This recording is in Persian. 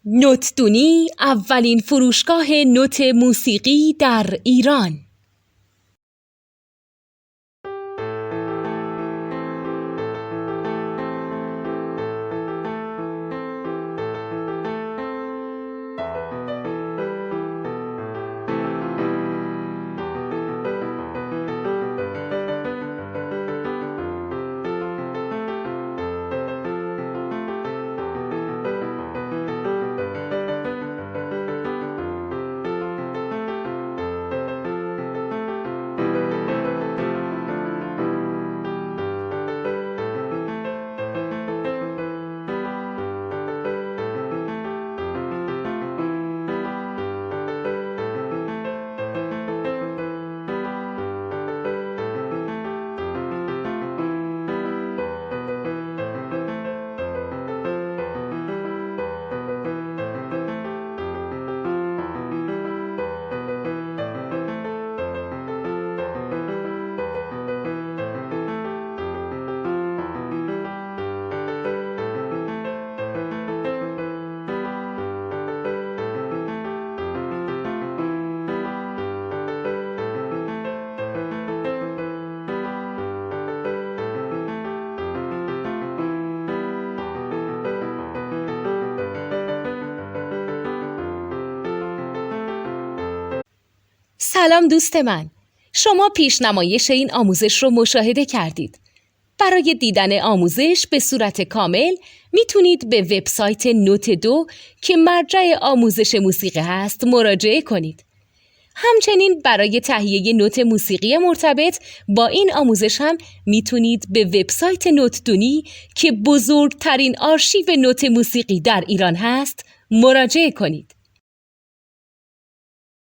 نوتدونی اولین فروشگاه نوت موسیقی در ایران. سلام دوست من، شما پیشنمایش این آموزش رو مشاهده کردید. برای دیدن آموزش به صورت کامل میتونید به وبسایت نوت 2 که مرجع آموزش موسیقی هست مراجعه کنید. همچنین برای تهیه نوت موسیقی مرتبط با این آموزش هم میتونید به وبسایت نوتدونی که بزرگترین آرشیو نوت موسیقی در ایران هست مراجعه کنید.